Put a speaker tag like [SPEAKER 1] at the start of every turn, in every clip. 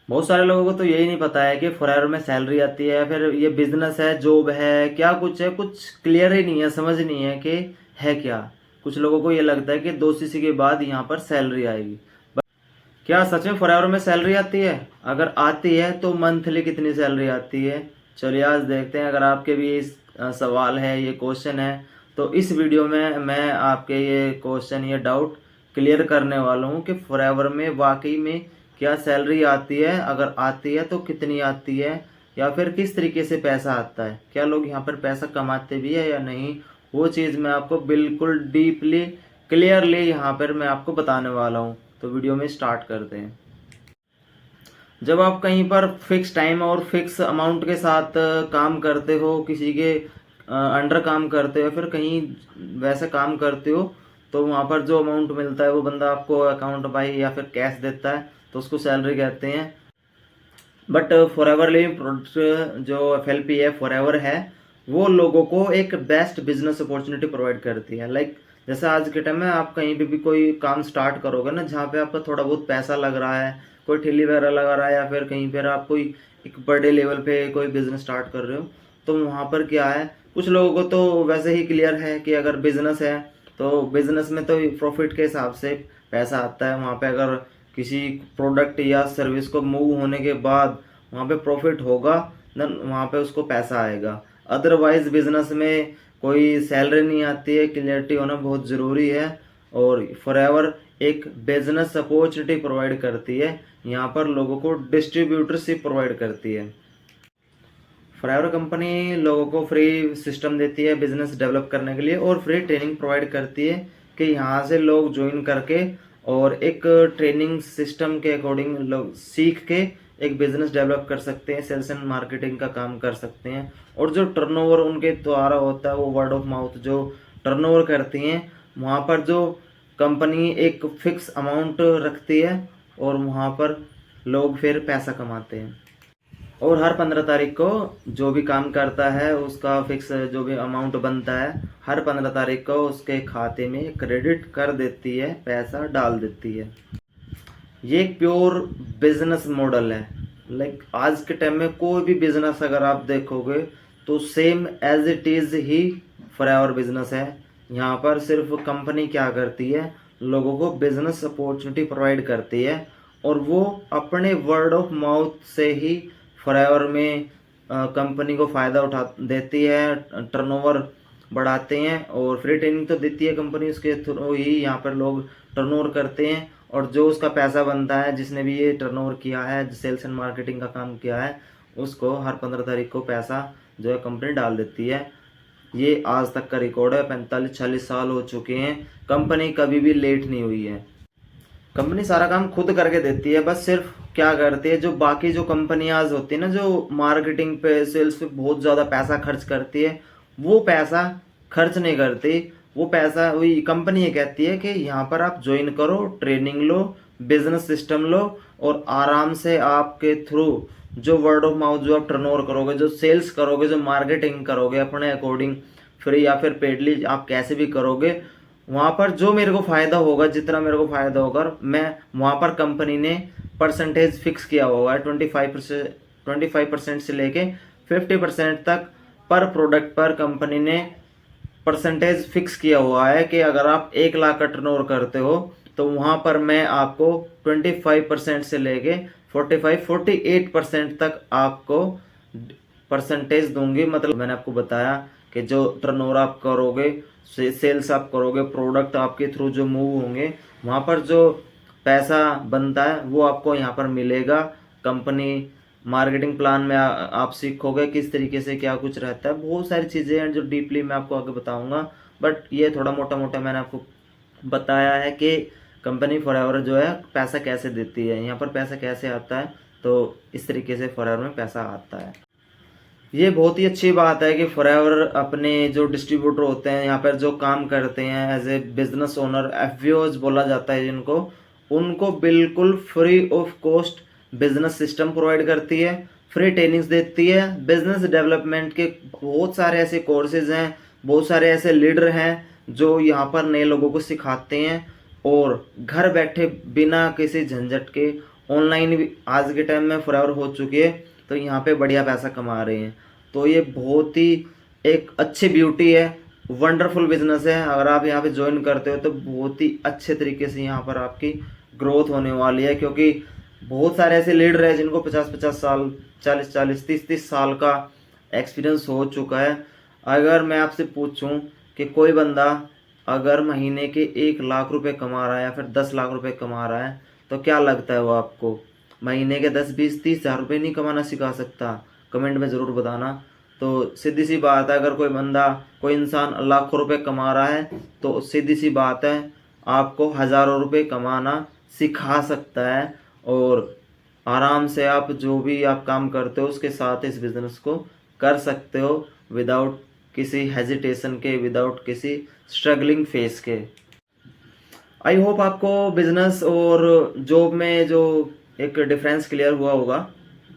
[SPEAKER 1] बहुत सारे लोगों को तो यही नहीं पता है कि फॉरएवर में सैलरी आती है, फिर ये बिजनेस है, जॉब है, क्या कुछ है, कुछ क्लियर ही नहीं है, समझ नहीं है कि है क्या। कुछ लोगों को ये लगता है कि 2 CC के बाद यहाँ पर सैलरी आएगी। क्या सच में फॉरएवर में सैलरी आती है? अगर आती है तो मंथली कितनी सैलरी आती है? चलिए आज देखते हैं। अगर आपके भी इस सवाल है, ये क्वेश्चन है, तो इस वीडियो में मैं आपके ये क्वेश्चन, ये डाउट क्लियर करने वाला हूँ कि फॉरएवर में वाकई में क्या सैलरी आती है, अगर आती है तो कितनी आती है, या फिर किस तरीके से पैसा आता है, क्या लोग यहाँ पर पैसा कमाते भी है या नहीं, वो चीज़ मैं आपको बिल्कुल डीपली क्लियरली यहाँ पर मैं आपको बताने वाला हूँ। तो वीडियो में स्टार्ट करते हैं। जब आप कहीं पर फिक्स टाइम और फिक्स अमाउंट के साथ काम करते हो, किसी के अंडर काम करते हो, फिर कहीं वैसे काम करते हो, तो वहाँ पर जो अमाउंट मिलता है वो बंदा आपको अकाउंट बाई या फिर कैश देता है, तो उसको सैलरी कहते हैं। बट फॉरएवर लिविंग प्रोडक्ट जो FLP है, फॉरएवर है, वो लोगों को एक बेस्ट बिजनेस अपॉर्चुनिटी प्रोवाइड करती है। लाइक जैसे आज के टाइम में आप कहीं पे भी कोई काम स्टार्ट करोगे ना, जहाँ पे आपका थोड़ा बहुत पैसा लग रहा है, कोई ठेली वगैरह लगा रहा है, या फिर कहीं पर आप कोई एक बड़े लेवल पे कोई बिजनेस स्टार्ट कर रहे हो, तो वहाँ पर क्या है, कुछ लोगों को तो वैसे ही क्लियर है कि अगर बिजनेस है तो बिजनेस में तो प्रॉफिट के हिसाब से पैसा आता है। वहाँ पे अगर किसी प्रोडक्ट या सर्विस को मूव होने के बाद वहाँ पे प्रॉफिट होगा, देन वहाँ पे उसको पैसा आएगा। अदरवाइज बिजनेस में कोई सैलरी नहीं आती है। क्लियरिटी होना बहुत ज़रूरी है। और फॉरएवर एक बिजनेस अपॉर्चुनिटी प्रोवाइड करती है, यहाँ पर लोगों को डिस्ट्रीब्यूटरशिप प्रोवाइड करती है। फॉरएवर कंपनी लोगों को फ्री सिस्टम देती है बिजनेस डेवलप करने के लिए, और फ्री ट्रेनिंग प्रोवाइड करती है कि यहाँ से लोग ज्वाइन करके और एक ट्रेनिंग सिस्टम के अकॉर्डिंग लोग सीख के एक बिजनेस डेवलप कर सकते हैं, सेल्स एंड मार्केटिंग का काम कर सकते हैं। और जो टर्नओवर उनके द्वारा होता है, वो वर्ड ऑफ माउथ जो टर्नओवर करती हैं, वहाँ पर जो कंपनी एक फिक्स अमाउंट रखती है और वहाँ पर लोग फिर पैसा कमाते हैं। और हर 15 तारीख को जो भी काम करता है उसका फिक्स जो भी अमाउंट बनता है, हर 15 तारीख को उसके खाते में क्रेडिट कर देती है, पैसा डाल देती है। ये एक प्योर बिजनेस मॉडल है। लाइक आज के टाइम में कोई भी बिजनेस अगर आप देखोगे तो सेम एज इट इज़ ही फॉरएवर बिजनेस है। यहाँ पर सिर्फ कंपनी क्या करती है, लोगों को बिजनेस अपॉर्चुनिटी प्रोवाइड करती है, और वो अपने वर्ड ऑफ माउथ से ही फॉरएवर में कंपनी को फ़ायदा उठा देती है, टर्नओवर बढ़ाते हैं, और फ्री ट्रेनिंग तो देती है कंपनी, उसके थ्रू ही यहाँ पर लोग टर्नओवर करते हैं। और जो उसका पैसा बनता है, जिसने भी ये टर्नओवर किया है, सेल्स एंड मार्केटिंग का काम किया है, उसको हर 15 तारीख को पैसा जो है कंपनी डाल देती है। ये आज तक का रिकॉर्ड है। 45-46 साल हो चुके हैं, कंपनी कभी भी लेट नहीं हुई है। कंपनी सारा काम खुद करके देती है। बस सिर्फ क्या करती है, जो बाकी जो कंपनियां होती है ना, जो मार्केटिंग पे, सेल्स पे बहुत ज़्यादा पैसा खर्च करती है, वो पैसा खर्च नहीं करती। वो पैसा वही कंपनी ये कहती है कि यहाँ पर आप ज्वाइन करो, ट्रेनिंग लो, बिजनेस सिस्टम लो, और आराम से आपके थ्रू जो वर्ड ऑफ माउथ जो आप टर्नओवर करोगे, जो सेल्स करोगे, जो मार्केटिंग करोगे अपने अकॉर्डिंग, फ्री या फिर पेडली आप कैसे भी करोगे, वहाँ पर जो मेरे को फ़ायदा होगा, जितना मेरे को फ़ायदा होगा, मैं वहाँ पर कंपनी ने परसेंटेज फिक्स किया हुआ है। 25% से लेके 50% तक पर प्रोडक्ट पर कंपनी ने परसेंटेज फिक्स किया हुआ है कि अगर आप 1 लाख का टर्नओवर करते हो तो वहाँ पर मैं आपको 25% से लेके 48% तक आपको परसेंटेज दूंगी। मतलब मैंने आपको बताया कि जो टर्नओवर आप करोगे, सेल्स आप करोगे, प्रोडक्ट आपके थ्रू जो मूव होंगे, वहाँ पर जो पैसा बनता है वो आपको यहाँ पर मिलेगा। कंपनी मार्केटिंग प्लान में आप सीखोगे किस तरीके से क्या कुछ रहता है। बहुत सारी चीज़ें हैं जो डीपली मैं आपको आगे बताऊंगा, बट ये थोड़ा मोटा मोटा मैंने आपको बताया है कि कंपनी फॉरएवर जो है पैसा कैसे देती है, यहाँ पर पैसा कैसे आता है। तो इस तरीके से फॉरएवर में पैसा आता है। ये बहुत ही अच्छी बात है कि फॉरएवर अपने जो डिस्ट्रीब्यूटर होते हैं, यहाँ पर जो काम करते हैं as a business owner, FBOs बोला जाता है जिनको, उनको बिल्कुल free of cost business system provide करती है, फ्री ट्रेनिंग्स देती है। बिजनेस डेवलपमेंट के बहुत सारे ऐसे कोर्सेज हैं, बहुत सारे ऐसे लीडर हैं जो यहाँ पर नए लोगों को सिखाते हैं, और घर बैठे बिना किसी झंझट के ऑनलाइन भी आज के टाइम में फॉरएवर हो चुकी है, तो यहाँ पे बढ़िया पैसा कमा रहे हैं। तो ये बहुत ही एक अच्छी ब्यूटी है, वंडरफुल बिजनेस है। अगर आप यहाँ पे ज्वाइन करते हो तो बहुत ही अच्छे तरीके से यहाँ पर आपकी ग्रोथ होने वाली है, क्योंकि बहुत सारे ऐसे लीडर हैं जिनको 50-50 साल, 40-40, 30-30 साल का एक्सपीरियंस हो चुका है। अगर मैं आपसे पूछूं कि कोई बंदा अगर महीने के 1 लाख रुपए कमा रहा है या फिर 10 लाख रुपए कमा रहा है, तो क्या लगता है वो आपको महीने के 10-20-30 हज़ार रुपये नहीं कमाना सिखा सकता? कमेंट में ज़रूर बताना। तो सीधी सी बात है, अगर कोई बंदा, कोई इंसान लाखों रुपए कमा रहा है, तो सीधी सी बात है आपको हज़ारों रुपए कमाना सिखा सकता है। और आराम से आप जो भी आप काम करते हो उसके साथ इस बिज़नेस को कर सकते हो, विदाउट किसी हेजिटेशन के, विदाउट किसी स्ट्रगलिंग फेस के। आई होप आपको बिजनेस और जॉब में जो एक डिफरेंस क्लियर हुआ होगा,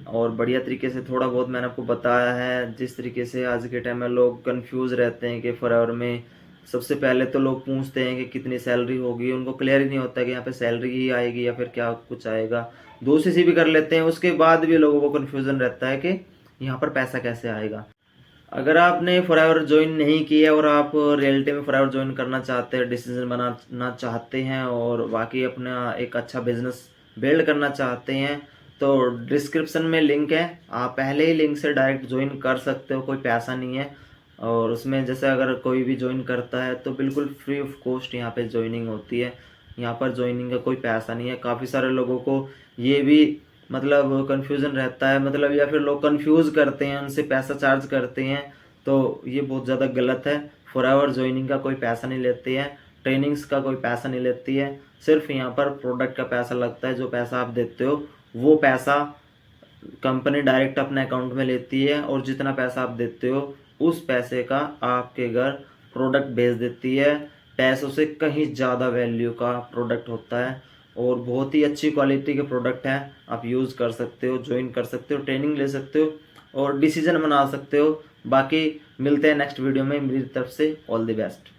[SPEAKER 1] और बढ़िया तरीके से थोड़ा बहुत मैंने आपको बताया है। जिस तरीके से आज के टाइम में लोग कंफ्यूज रहते हैं कि फॉरएवर में सबसे पहले तो लोग पूछते हैं कि कितनी सैलरी होगी, उनको क्लियर ही नहीं होता कि यहाँ पे सैलरी ही आएगी या फिर क्या कुछ आएगा। दूसरी सी भी कर लेते हैं, उसके बाद भी लोगों को कन्फ्यूज़न रहता है कि यहाँ पर पैसा कैसे आएगा। अगर आपने फॉरएवर ज्वाइन नहीं किया और आप रियलिटी में फॉरएवर ज्वाइन करना चाहते हैं, डिसीजन बनाना चाहते हैं और बाकी अपना एक अच्छा बिजनेस बिल्ड करना चाहते हैं, तो डिस्क्रिप्शन में लिंक है, आप पहले ही लिंक से डायरेक्ट ज्वाइन कर सकते हो, कोई पैसा नहीं है। और उसमें जैसे अगर कोई भी ज्वाइन करता है तो बिल्कुल फ्री ऑफ कॉस्ट यहाँ पे ज्वाइनिंग होती है। यहाँ पर ज्वाइनिंग का कोई पैसा नहीं है। काफ़ी सारे लोगों को ये भी मतलब कन्फ्यूज़न रहता है, मतलब या फिर लोग कंफ्यूज करते हैं, उनसे पैसा चार्ज करते हैं, तो ये बहुत ज़्यादा गलत है। फॉरएवर ज्वाइनिंग का कोई पैसा नहीं लेती है, ट्रेनिंग्स का कोई पैसा नहीं लेती है, सिर्फ यहाँ पर प्रोडक्ट का पैसा लगता है। जो पैसा आप देते हो वो पैसा कंपनी डायरेक्ट अपने अकाउंट में लेती है, और जितना पैसा आप देते हो उस पैसे का आपके घर प्रोडक्ट भेज देती है। पैसों से कहीं ज़्यादा वैल्यू का प्रोडक्ट होता है, और बहुत ही अच्छी क्वालिटी के प्रोडक्ट हैं। आप यूज़ कर सकते हो, ज्वाइन कर सकते हो, ट्रेनिंग ले सकते हो और डिसीजन बना सकते हो। बाकी मिलते हैं नेक्स्ट वीडियो में। मेरी तरफ से ऑल द बेस्ट।